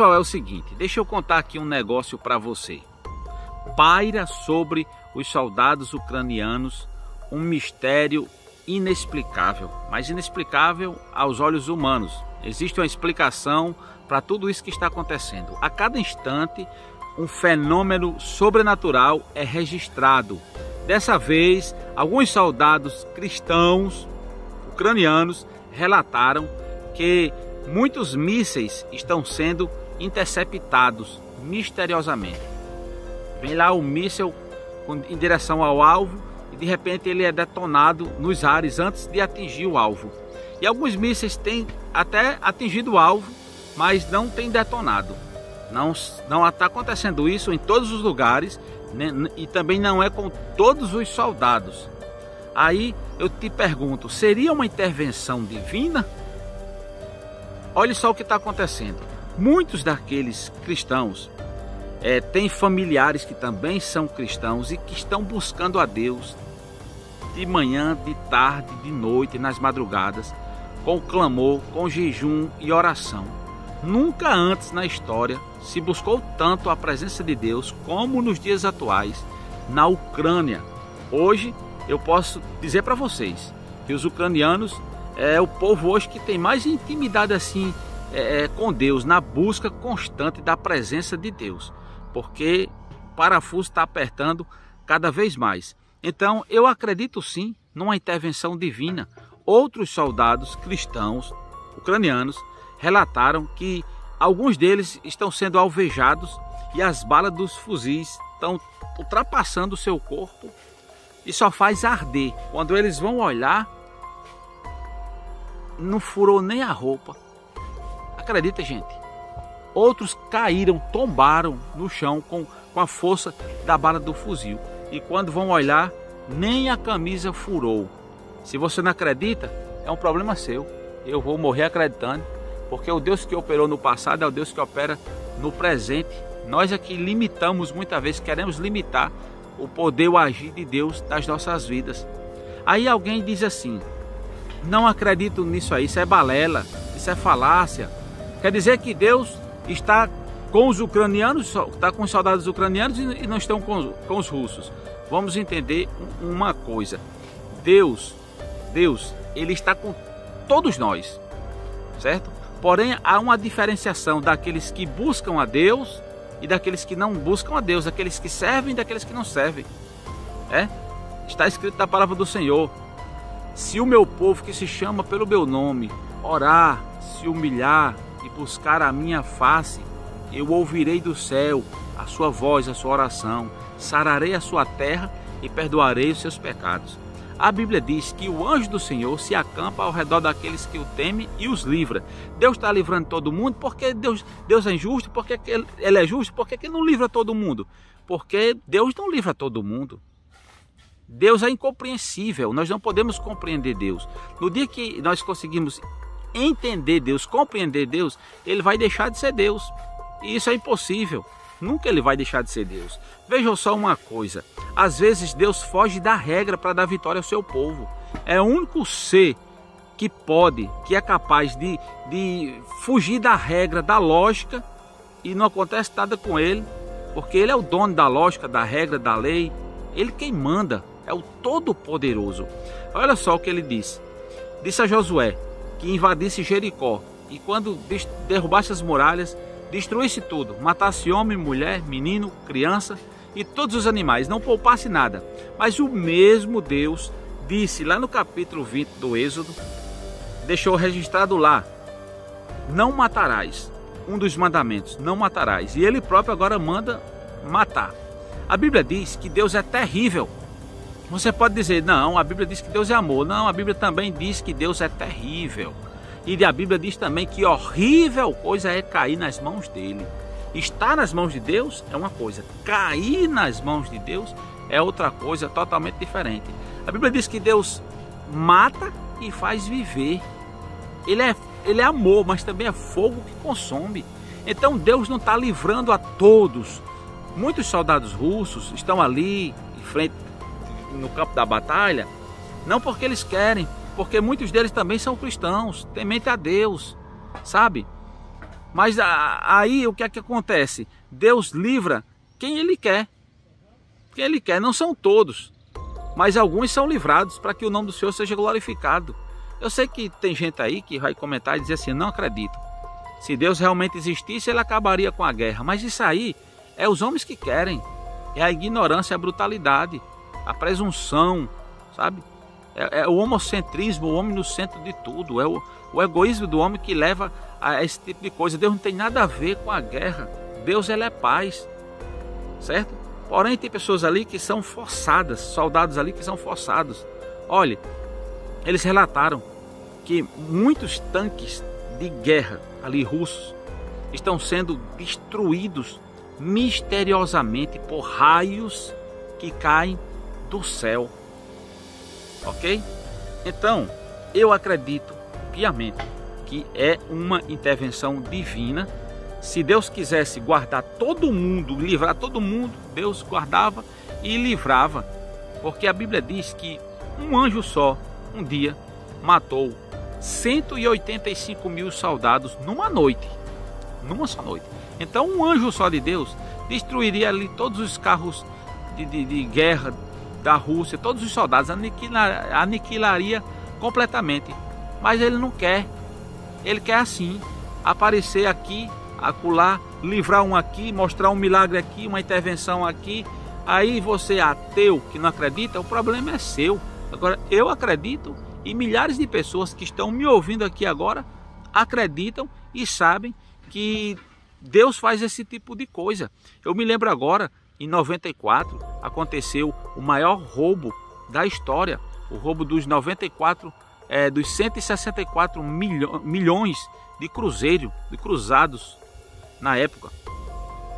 Pessoal, é o seguinte, deixa eu contar aqui um negócio para você. Paira sobre os soldados ucranianos um mistério inexplicável, mas inexplicável aos olhos humanos. Existe uma explicação para tudo isso que está acontecendo. A cada instante, um fenômeno sobrenatural é registrado. Dessa vez, alguns soldados cristãos ucranianos relataram que muitos mísseis estão sendo interceptados misteriosamente. Vem lá o míssil em direção ao alvo e de repente ele é detonado nos ares antes de atingir o alvo. E alguns mísseis têm até atingido o alvo, mas não têm detonado. Não está acontecendo isso em todos os lugares, né? E também não é com todos os soldados. Aí eu te pergunto, seria uma intervenção divina? Olha só o que está acontecendo. Muitos daqueles cristãos têm familiares que também são cristãos e que estão buscando a Deus de manhã, de tarde, de noite, nas madrugadas, com clamor, com jejum e oração. Nunca antes na história se buscou tanto a presença de Deus como nos dias atuais na Ucrânia. Hoje eu posso dizer para vocês que os ucranianos é o povo hoje que tem mais intimidade assim com Deus, na busca constante da presença de Deus, porque o parafuso está apertando cada vez mais. Então eu acredito sim numa intervenção divina. Outros soldados cristãos ucranianos relataram que alguns deles estão sendo alvejados e as balas dos fuzis estão ultrapassando o seu corpo e só faz arder. Quando eles vão olhar, não furou nem a roupa. Acredita, gente? Outros caíram, tombaram no chão com a força da bala do fuzil. E quando vão olhar, nem a camisa furou. Se você não acredita, é um problema seu. Eu vou morrer acreditando, porque o Deus que operou no passado é o Deus que opera no presente. Nós aqui limitamos, muitas vezes queremos limitar o poder, o agir de Deus nas nossas vidas. Aí alguém diz assim: não acredito nisso aí, isso é balela, isso é falácia. Quer dizer que Deus está com os ucranianos, está com os soldados ucranianos e não estão com os russos. Vamos entender uma coisa: Deus, Ele está com todos nós, certo? Porém, há uma diferenciação daqueles que buscam a Deus e daqueles que não buscam a Deus, daqueles que servem e daqueles que não servem. Está escrito na palavra do Senhor: se o meu povo que se chama pelo meu nome orar, se humilhar e buscar a minha face, eu ouvirei do céu a sua voz, a sua oração, sararei a sua terra e perdoarei os seus pecados. A Bíblia diz que o anjo do Senhor se acampa ao redor daqueles que o temem e os livra. Deus está livrando todo mundo porque Deus é injusto, porque Ele é justo, porque Ele não livra todo mundo? Porque Deus não livra todo mundo. Deus é incompreensível, nós não podemos compreender Deus. No dia que nós conseguimos entender Deus, compreender Deus, Ele vai deixar de ser Deus. E isso é impossível. Nunca Ele vai deixar de ser Deus. Vejam só uma coisa: às vezes Deus foge da regra para dar vitória ao seu povo. É o único ser que pode, que é capaz de fugir da regra, da lógica, e não acontece nada com Ele, porque Ele é o dono da lógica, da regra, da lei. Ele quem manda, é o Todo-Poderoso. Olha só o que Ele disse. Disse a Josué que invadisse Jericó e quando derrubasse as muralhas, destruísse tudo, matasse homem, mulher, menino, criança e todos os animais, não poupasse nada. Mas o mesmo Deus disse lá no capítulo 20 do Êxodo, deixou registrado lá: não matarás, um dos mandamentos, não matarás. E Ele próprio agora manda matar. A Bíblia diz que Deus é terrível. Você pode dizer: não, a Bíblia diz que Deus é amor. Não, a Bíblia também diz que Deus é terrível. E a Bíblia diz também que horrível coisa é cair nas mãos dele. Estar nas mãos de Deus é uma coisa, cair nas mãos de Deus é outra coisa totalmente diferente. A Bíblia diz que Deus mata e faz viver. Ele é amor, mas também é fogo que consome. Então Deus não está livrando a todos. Muitos soldados russos estão ali em frente no campo da batalha, não porque eles querem, porque muitos deles também são cristãos, temente a Deus, sabe? Mas aí o que é que acontece? Deus livra quem Ele quer. Quem Ele quer, não são todos, mas alguns são livrados para que o nome do Senhor seja glorificado. Eu sei que tem gente aí que vai comentar e dizer assim, não acredito. Se Deus realmente existisse, Ele acabaria com a guerra. Mas isso aí é os homens que querem. É a ignorância, a brutalidade, a presunção, sabe? É o homocentrismo, o homem no centro de tudo. É o egoísmo do homem que leva a esse tipo de coisa. Deus não tem nada a ver com a guerra. Deus, Ele é paz, certo? Porém, tem pessoas ali que são forçadas, soldados ali que são forçados. Olha, eles relataram que muitos tanques de guerra ali russos estão sendo destruídos misteriosamente por raios que caem do céu. Ok? Então, eu acredito piamente que é uma intervenção divina. Se Deus quisesse guardar todo mundo, livrar todo mundo, Deus guardava e livrava. Porque a Bíblia diz que um anjo só, um dia, matou 185 mil soldados numa noite. Numa só noite. Então um anjo só de Deus destruiria ali todos os carros de guerra da Rússia, todos os soldados, aniquilaria completamente. Mas Ele não quer. Ele quer assim, aparecer aqui, acolá, livrar um aqui, mostrar um milagre aqui, uma intervenção aqui. Aí você, ateu, que não acredita, o problema é seu. Agora, eu acredito e milhares de pessoas que estão me ouvindo aqui agora acreditam e sabem que Deus faz esse tipo de coisa. Eu me lembro agora, em 94, aconteceu o maior roubo da história. O roubo dos 164 milhões de cruzados na época.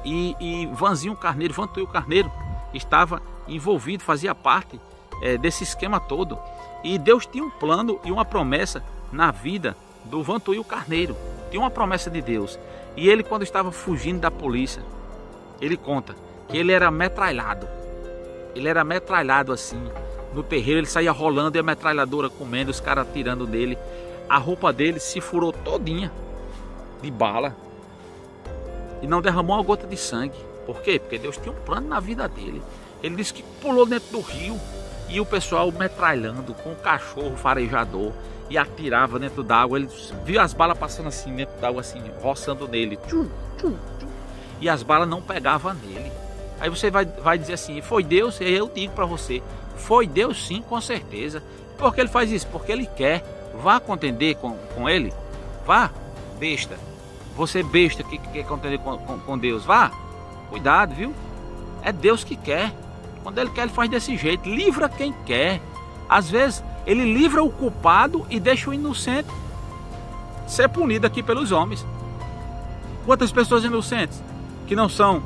E Vantuil Carneiro estava envolvido, fazia parte desse esquema todo. E Deus tinha um plano e uma promessa na vida do Vantuil Carneiro. Tinha uma promessa de Deus. E ele, quando estava fugindo da polícia, ele conta que ele era metralhado. Ele era metralhado assim, no terreiro. Ele saía rolando e a metralhadora comendo, os caras atirando nele. A roupa dele se furou todinha de bala e não derramou uma gota de sangue. Por quê? Porque Deus tinha um plano na vida dele. Ele disse que pulou dentro do rio e o pessoal metralhando com o cachorro farejador e atirava dentro d'água. Ele viu as balas passando assim dentro d'água, assim, roçando nele. Tchum, tchum, tchum, e as balas não pegavam nele. Aí você vai dizer assim, foi Deus? E eu digo para você, foi Deus sim, com certeza. Por que Ele faz isso? Porque Ele quer. Vá contender com Ele. Vá, besta. Você besta que quer contender com Deus. Vá, cuidado, viu? É Deus que quer. Quando Ele quer, Ele faz desse jeito. Livra quem quer. Às vezes, Ele livra o culpado e deixa o inocente ser punido aqui pelos homens. Quantas pessoas inocentes que não são,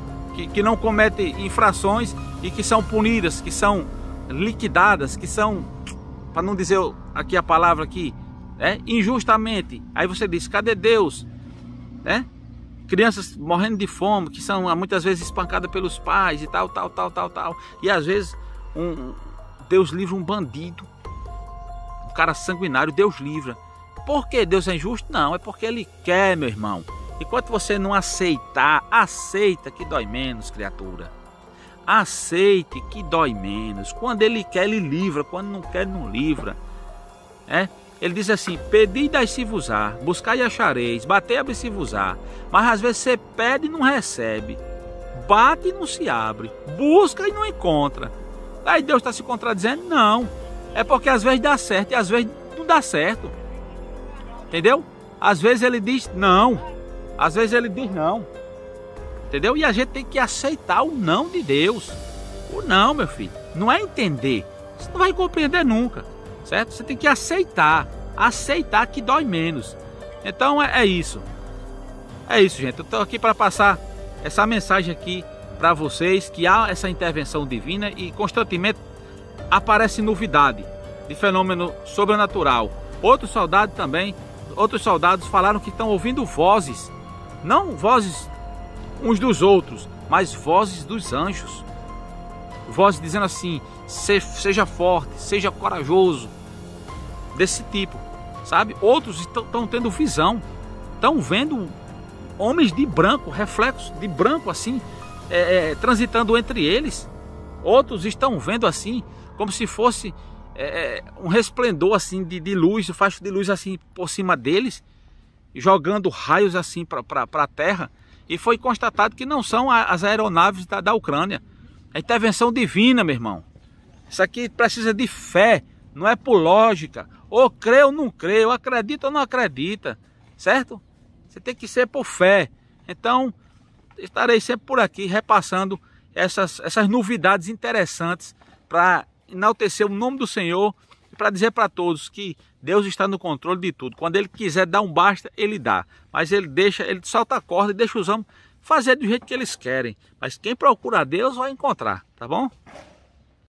que não cometem infrações e que são punidas, que são liquidadas, que são, para não dizer aqui a palavra aqui, injustamente. Aí você diz, cadê Deus? Crianças morrendo de fome, que são muitas vezes espancadas pelos pais e tal. E às vezes Deus livra um bandido, um cara sanguinário, Deus livra. Por que Deus é injusto? Não, é porque Ele quer, meu irmão. Enquanto você não aceitar, aceita que dói menos, criatura. Aceite que dói menos. Quando Ele quer, Ele livra. Quando não quer, não livra. Ele diz assim, pedi e dai-se-vos-á, buscai e achareis, batei e abri-se-vos-á. Mas às vezes você pede e não recebe, bate e não se abre, busca e não encontra. Aí Deus está se contradizendo? Não, é porque às vezes dá certo e às vezes não dá certo. Entendeu? Às vezes Ele diz não, às vezes Ele diz não. Entendeu? E a gente tem que aceitar o não de Deus. O não, meu filho, não é entender, você não vai compreender nunca. Certo? Você tem que aceitar que dói menos. Então é isso. É isso, gente. Eu estou aqui para passar essa mensagem aqui para vocês, que há essa intervenção divina e constantemente aparece novidade de fenômeno sobrenatural. Outros soldados falaram que estão ouvindo vozes, não vozes uns dos outros, mas vozes dos anjos. Vozes dizendo assim, seja forte, seja corajoso, desse tipo, sabe? Outros estão tendo visão, estão vendo homens de branco, reflexos de branco assim, transitando entre eles. Outros estão vendo assim, como se fosse um resplendor assim de luz, um facho de luz assim por cima deles, jogando raios assim para a terra. E foi constatado que não são as aeronaves da Ucrânia. É intervenção divina, meu irmão. Isso aqui precisa de fé, não é por lógica. Ou crê ou não crê, ou acredita ou não acredita, certo? Você tem que ser por fé. Então, estarei sempre por aqui repassando essas novidades interessantes para enaltecer o nome do Senhor e para dizer para todos que Deus está no controle de tudo. Quando Ele quiser dar um basta, Ele dá. Mas Ele solta a corda e deixa os homens fazer do jeito que eles querem. Mas quem procura Deus vai encontrar, tá bom?